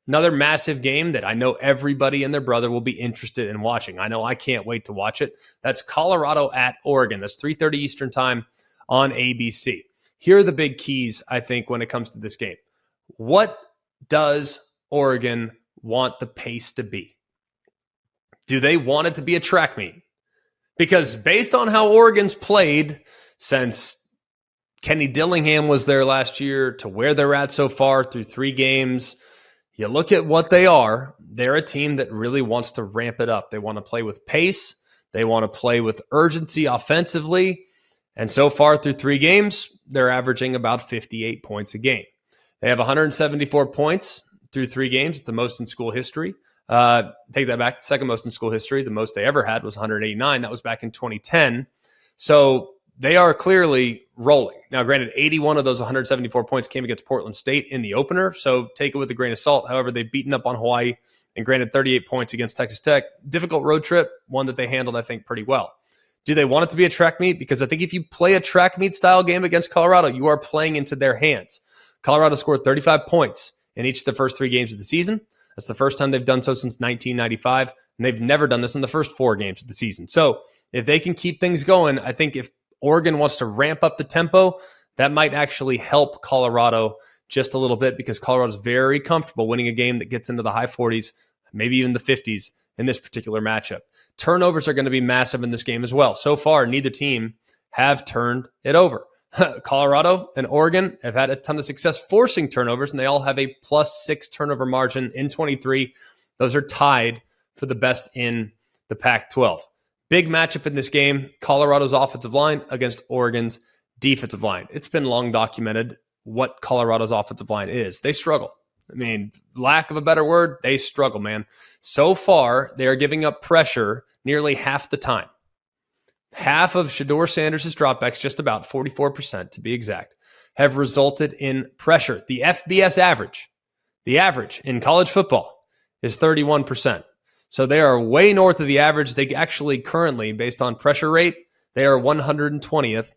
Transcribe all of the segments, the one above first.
Another massive game that I know everybody and their brother will be interested in watching. I know I can't wait to watch it. That's Colorado at Oregon. That's 3:30 Eastern time on ABC. Here are the big keys, I think, when it comes to this game. What does Oregon want the pace to be? Do they want it to be a track meet? Because based on how Oregon's played since Kenny Dillingham was there last year to where they're at so far through 3 games, you look at what they are. They're a team that really wants to ramp it up. They want to play with pace. They want to play with urgency offensively. And so far through 3 games, they're averaging about 58 points a game. They have 174 points through 3 games. It's the most in school history. Take that back. Second most in school history. The most they ever had was 189. That was back in 2010. So they are clearly rolling. Now, granted, 81 of those 174 points came against Portland State in the opener, so take it with a grain of salt. However, they've beaten up on Hawaii and granted 38 points against Texas Tech. Difficult road trip, one that they handled, I think, pretty well. Do they want it to be a track meet? Because I think if you play a track meet style game against Colorado, you are playing into their hands. Colorado scored 35 points in each of the first 3 games of the season. That's the first time they've done so since 1995, and they've never done this in the first 4 games of the season. So if they can keep things going, I think if Oregon wants to ramp up the tempo, that might actually help Colorado just a little bit because Colorado's very comfortable winning a game that gets into the high 40s, maybe even the 50s in this particular matchup. Turnovers are going to be massive in this game as well. So far, neither team have turned it over. Colorado and Oregon have had a ton of success forcing turnovers, and they all have a +6 turnover margin in 23. Those are tied for the best in the Pac-12. Big matchup in this game, Colorado's offensive line against Oregon's defensive line. It's been long documented what Colorado's offensive line is. They struggle. I mean, lack of a better word, they struggle, man. So far, they are giving up pressure nearly half the time. Half of Shedeur Sanders' dropbacks, just about 44% to be exact, have resulted in pressure. The FBS average, the average in college football is 31%. So they are way north of the average. They actually currently, based on pressure rate, they are 120th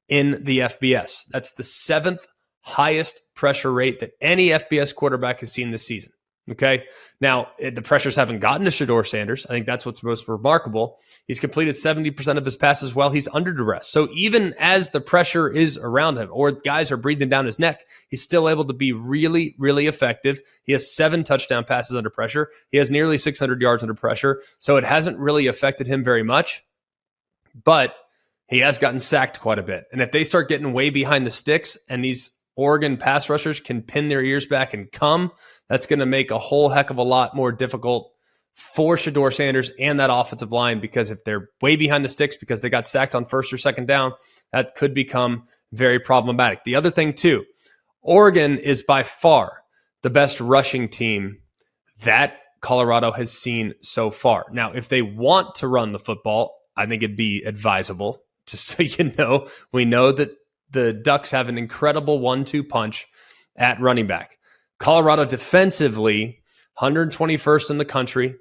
in the FBS. That's the 7th highest pressure rate that any FBS quarterback has seen this season. Okay. Now, the pressures haven't gotten to Shedeur Sanders. I think that's what's most remarkable. He's completed 70% of his passes while he's under duress. So even as the pressure is around him or guys are breathing down his neck, he's still able to be really, really effective. He has 7 touchdown passes under pressure. He has nearly 600 yards under pressure. So it hasn't really affected him very much, but he has gotten sacked quite a bit. And if they start getting way behind the sticks and these Oregon pass rushers can pin their ears back and come, that's going to make a whole heck of a lot more difficult for Shedeur Sanders and that offensive line, because if they're way behind the sticks because they got sacked on first or second down, that could become very problematic. The other thing too, Oregon is by far the best rushing team that Colorado has seen so far. Now, if they want to run the football, I think it'd be advisable, just so you know. We know that the Ducks have an incredible 1-2 punch at running back. Colorado defensively, 121st in the country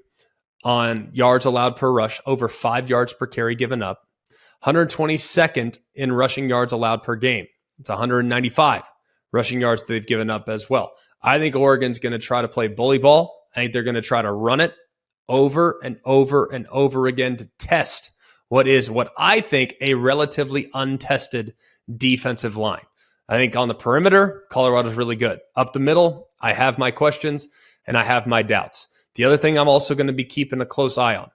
on yards allowed per rush, over 5 yards per carry given up. 122nd in rushing yards allowed per game. It's 195 rushing yards they've given up as well. I think Oregon's going to try to play bully ball. I think they're going to try to run it over and over and over again to test what I think a relatively untested defensive line. I think on the perimeter, Colorado's really good. Up the middle, I have my questions and I have my doubts. The other thing I'm also going to be keeping a close eye on,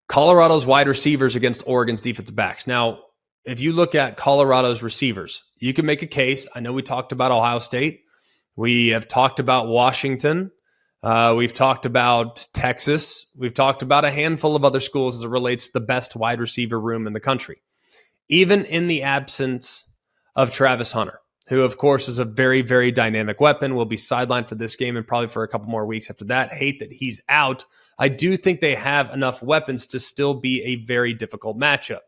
Colorado's wide receivers against Oregon's defensive backs. Now, if you look at Colorado's receivers, you can make a case. I know we talked about Ohio State. We have talked about Washington. We've talked about Texas. We've talked about a handful of other schools as it relates to the best wide receiver room in the country. Even in the absence of Travis Hunter, who, of course, is a very, very dynamic weapon, will be sidelined for this game and probably for a couple more weeks after that. Hate that he's out. I do think they have enough weapons to still be a very difficult matchup.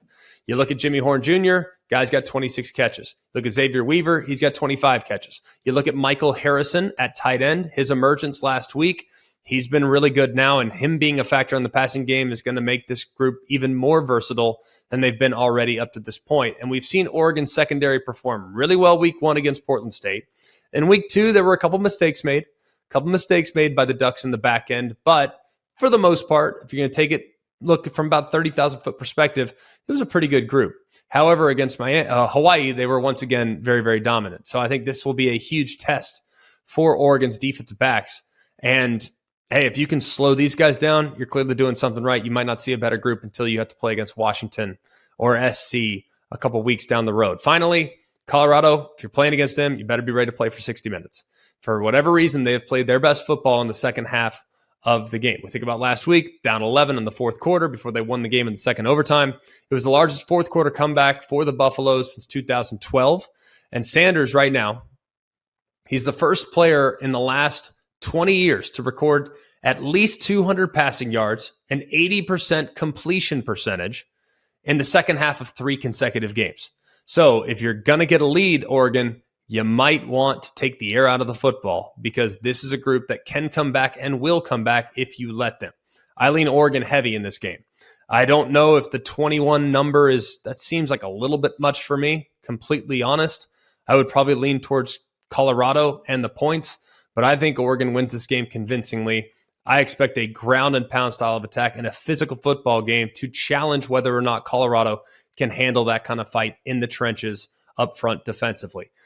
You look at Jimmy Horn Jr., guy's got 26 catches. Look at Xavier Weaver, he's got 25 catches. You look at Michael Harrison at tight end, his emergence last week, he's been really good now, and him being a factor in the passing game is going to make this group even more versatile than they've been already up to this point. And we've seen Oregon's secondary perform really well week 1 against Portland State. In week 2, there were a couple mistakes made, a couple mistakes made by the Ducks in the back end, but for the most part, if you're going to take it, look from about 30,000 foot perspective, it was a pretty good group. However, against Hawaii, they were once again very, very dominant. So I think this will be a huge test for Oregon's defensive backs. And hey, if you can slow these guys down, you're clearly doing something right. You might not see a better group until you have to play against Washington or SC a couple weeks down the road. Finally, Colorado, if you're playing against them, you better be ready to play for 60 minutes. For whatever reason, they have played their best football in the second half of the game. We think about last week, down 11 in the fourth quarter before they won the game in the second overtime. It was the largest fourth quarter comeback for the Buffaloes since 2012. And Sanders right now, he's the first player in the last 20 years to record at least 200 passing yards and 80% completion percentage in the second half of 3 consecutive games. So if you're going to get a lead, Oregon, you might want to take the air out of the football because this is a group that can come back and will come back if you let them. I lean Oregon heavy in this game. I don't know if the 21 number that seems like a little bit much for me, completely honest. I would probably lean towards Colorado and the points, but I think Oregon wins this game convincingly. I expect a ground and pound style of attack and a physical football game to challenge whether or not Colorado can handle that kind of fight in the trenches up front defensively.